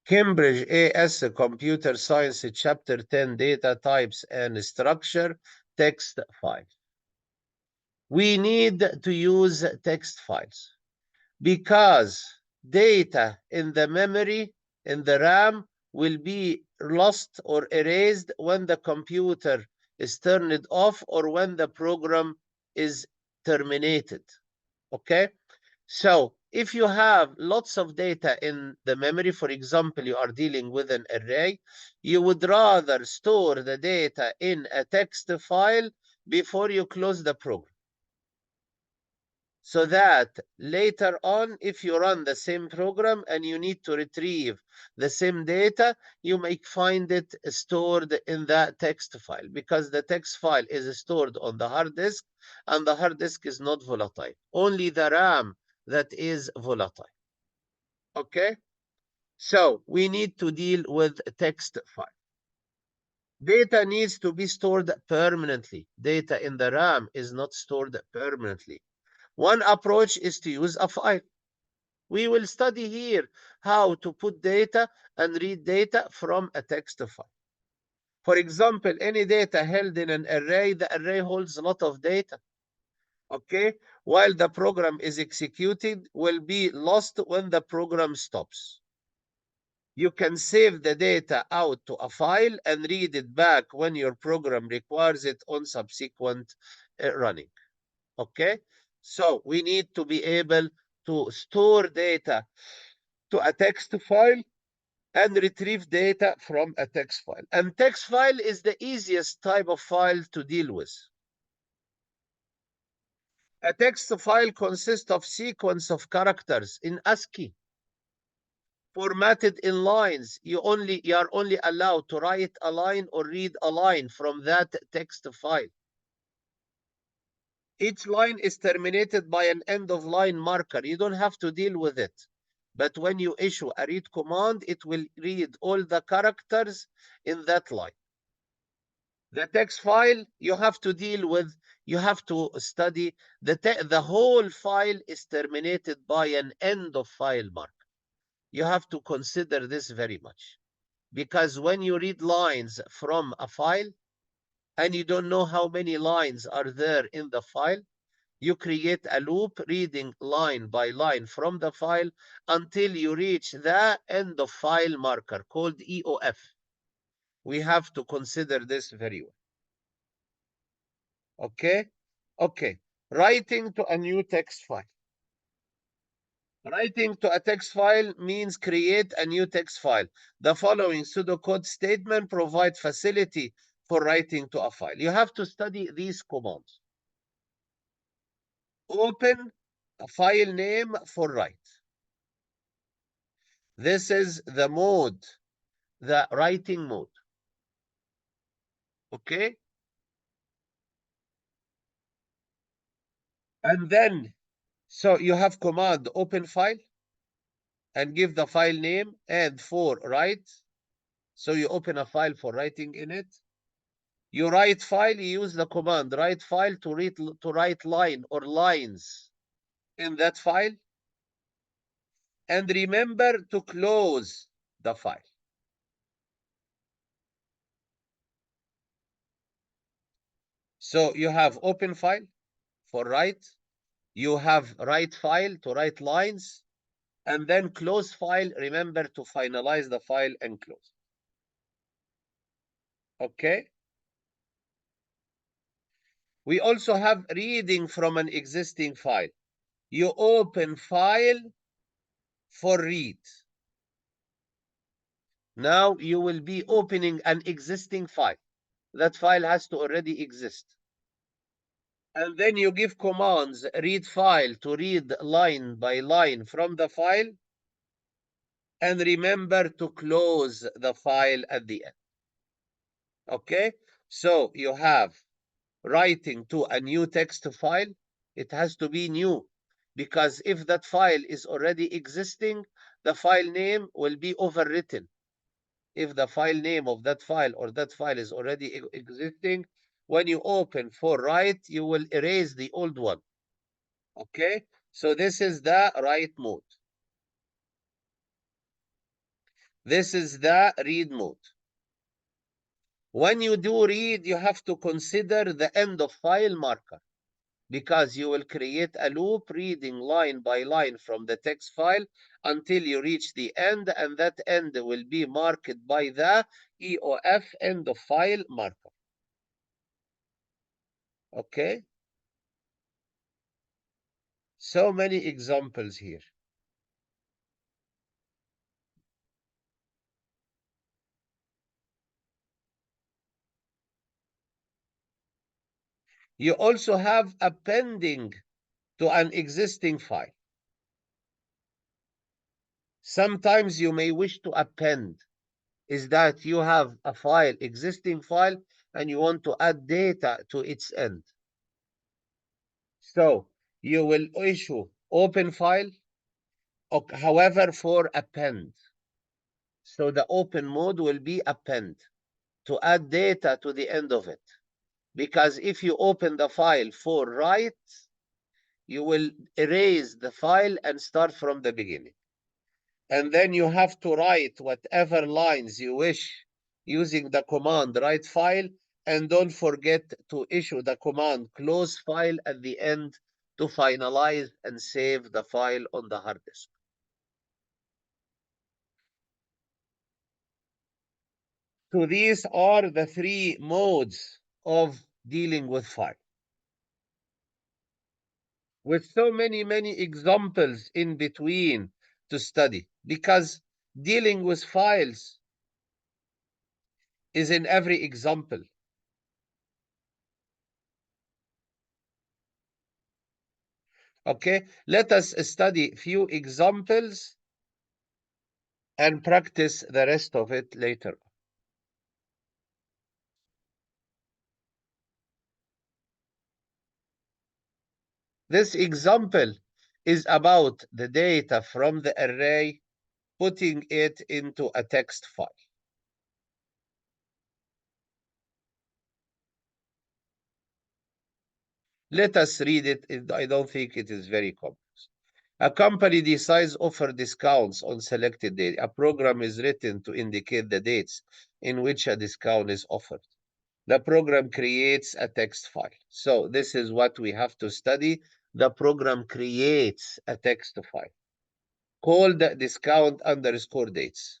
Cambridge AS Computer Science Chapter 10 Data Types and Structure Text File. We need to use text files because data in the memory, in the RAM, will be lost or erased when the computer is turned off or when the program is terminated. Okay? So if you have lots of data in the memory, for example, you are dealing with an array, you would rather store the data in a text file before you close the program. So that later on, if you run the same program and you need to retrieve the same data, you may find it stored in that text file because the text file is stored on the hard disk and the hard disk is not volatile. Only the RAM that is volatile. Okay? So we need to deal with a text file. Data needs to be stored permanently. Data in the RAM is not stored permanently. One approach is to use a file. We will study here how to put data and read data from a text file. For example, any data held in an array, the array holds a lot of data. Okay? While the program is executed, will be lost when the program stops. You can save the data out to a file and read it back when your program requires it on subsequent running. Okay? So we need to be able to store data to a text file and retrieve data from a text file. And text file is the easiest type of file to deal with. A text file consists of sequence of characters in ASCII, formatted in lines. You are only allowed to write a line or read a line from that text file. Each line is terminated by an end of line marker. You don't have to deal with it. But when you issue a read command, it will read all the characters in that line. The text file you have to deal with, you have to study. The whole file is terminated by an end of file marker. You have to consider this very much. Because when you read lines from a file and you don't know how many lines are there in the file, you create a loop reading line by line from the file until you reach the end of file marker called EOF. We have to consider this very well. Okay? Okay. Writing to a new text file. Writing to a text file means create a new text file. The following pseudocode statement provide facility for writing to a file. You have to study these commands. Open a file name for write. This is the mode, the writing mode. Okay? And then, so you have command open file and give the file name and for write. So you open a file for writing in it. You write file, you use the command write file to write line or lines in that file. And remember to close the file. So you have open file for write. You have write file to write lines. And then close file. Remember to finalize the file and close. Okay? We also have reading from an existing file. You open file for read. Now you will be opening an existing file. That file has to already exist. And then you give commands, read file to read line by line from the file. And remember to close the file at the end. Okay? So you have writing to a new text file. It has to be new because if that file is already existing, the file name will be overwritten. If the file name of that file or that file is already existing, when you open for write, you will erase the old one. Okay? So this is the write mode. This is the read mode. When you do read, you have to consider the end of file marker, because you will create a loop reading line by line from the text file until you reach the end, and that end will be marked by the EOF end of file marker. Okay? So many examples here. You also have appending to an existing file. Sometimes you may wish to append, is that you have a file, existing file, and you want to add data to its end. So you will issue open file, however, for append. So the open mode will be append to add data to the end of it. Because if you open the file for write, you will erase the file and start from the beginning. And then you have to write whatever lines you wish using the command write file, and don't forget to issue the command close file at the end to finalize and save the file on the hard disk. So these are the three modes of dealing with file, with so many examples in between to study, because dealing with files is in every example. Okay, let us study a few examples and practice the rest of it later. This example is about the data from the array, putting it into a text file. Let us read it. I don't think it is very complex. A company decides offer discounts on selected dates. A program is written to indicate the dates in which a discount is offered. The program creates a text file. So this is what we have to study. The program creates a text file called discount underscore dates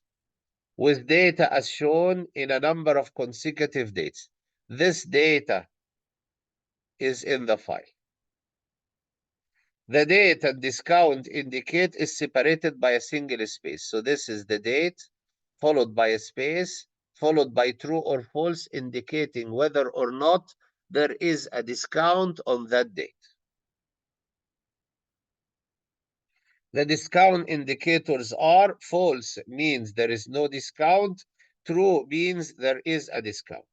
with data as shown in a number of consecutive dates. This data is in the file. The date and discount indicate is separated by a single space. So this is the date followed by a space, followed by true or false, indicating whether or not there is a discount on that date. The discount indicators are false, means there is no discount. True means there is a discount.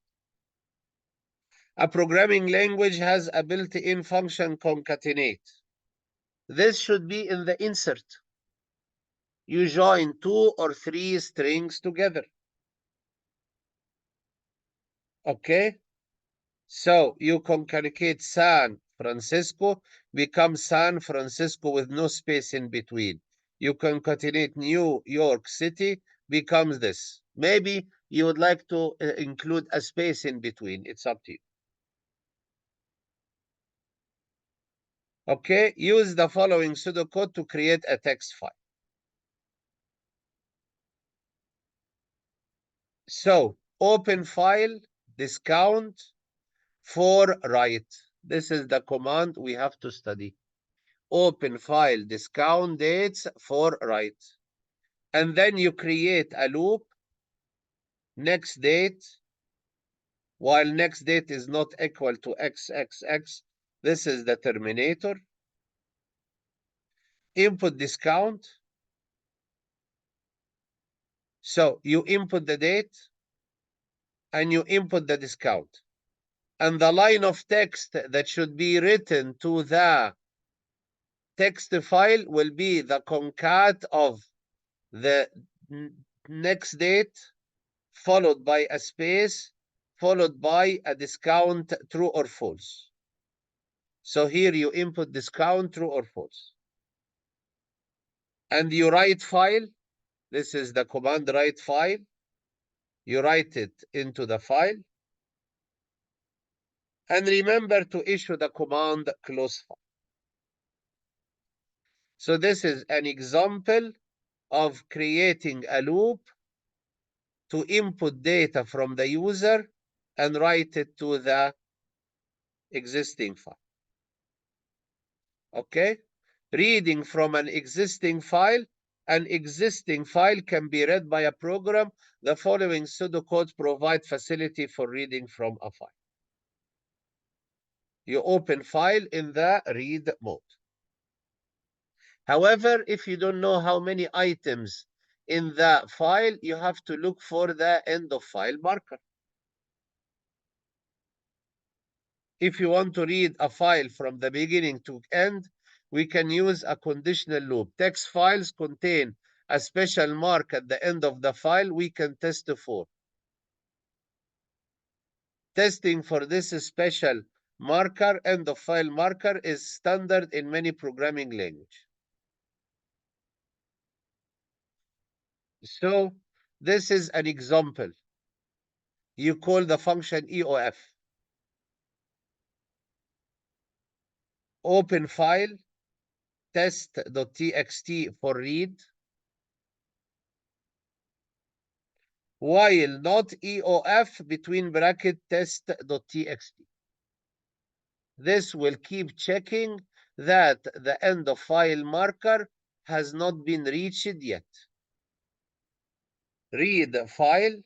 A programming language has a built-in function concatenate. This should be in the insert. You join 2 or 3 strings together. Okay? So you concatenate San Francisco, becomes San Francisco with no space in between. You concatenate New York City, becomes this. Maybe you would like to include a space in between. It's up to you. Okay, use the following pseudocode to create a text file. So open file, discount for write. This is the command we have to study. Open file, discount dates for write. And then you create a loop, next date, while next date is not equal to XXX. This is the terminator. Input discount. So you input the date and you input the discount. And the line of text that should be written to the text file will be the concat of the next date, followed by a space, followed by a discount, true or false. So here you input discount, true or false. And you write file, This is the command write file. You write it into the file. And remember to issue the command close file. So this is an example of creating a loop to input data from the user and write it to the existing file. Okay? Reading from an existing file can be read by a program. The following pseudocode provide facility for reading from a file. You open file in the read mode. However, if you don't know how many items in the file, you have to look for the end of file marker. If you want to read a file from the beginning to end, we can use a conditional loop. Text files contain a special mark at the end of the file we can test for. Testing for this special marker, end of file marker, is standard in many programming languages. So this is an example. You call the function EOF. Open file, test.txt for read, while not EOF between bracket test.txt. This will keep checking that the end of file marker has not been reached yet. Read file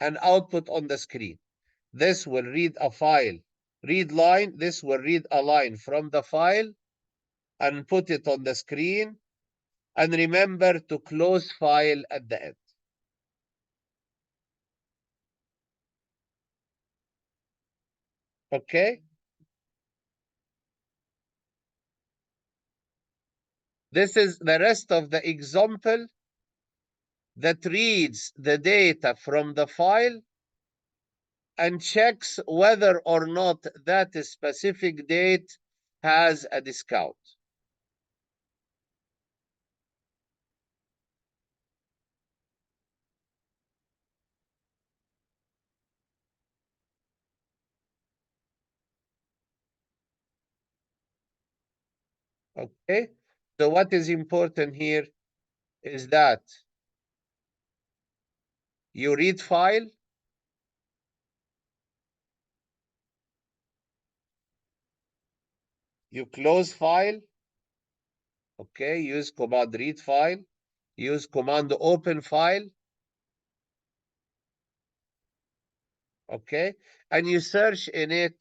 and output on the screen. This will read a file. Read line, this will read a line from the file and put it on the screen. And remember to close file at the end. Okay? This is the rest of the example that reads the data from the file and checks whether or not that specific date has a discount. Okay? So what is important here is that you read file, you close file, okay, use command read file, use command open file, okay, and you search in it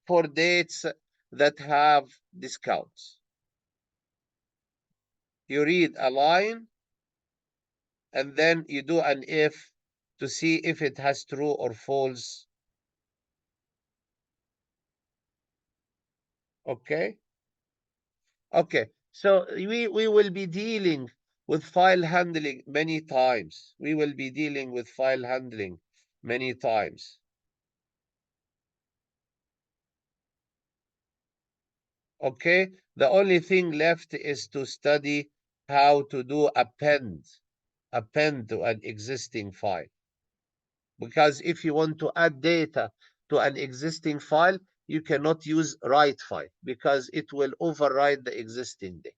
for dates that have discounts. You read a line, and then you do an if to see if it has true or false. Okay? Okay, so we will be dealing with file handling many times. We will be dealing with file handling many times. Okay, the only thing left is to study how to do append to an existing file. Because if you want to add data to an existing file, you cannot use write file because it will override the existing data.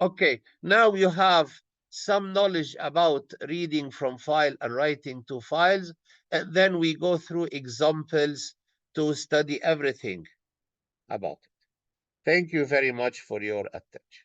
Okay, now you have some knowledge about reading from file and writing to files, and then we go through examples to study everything about it. Thank you very much for your attention.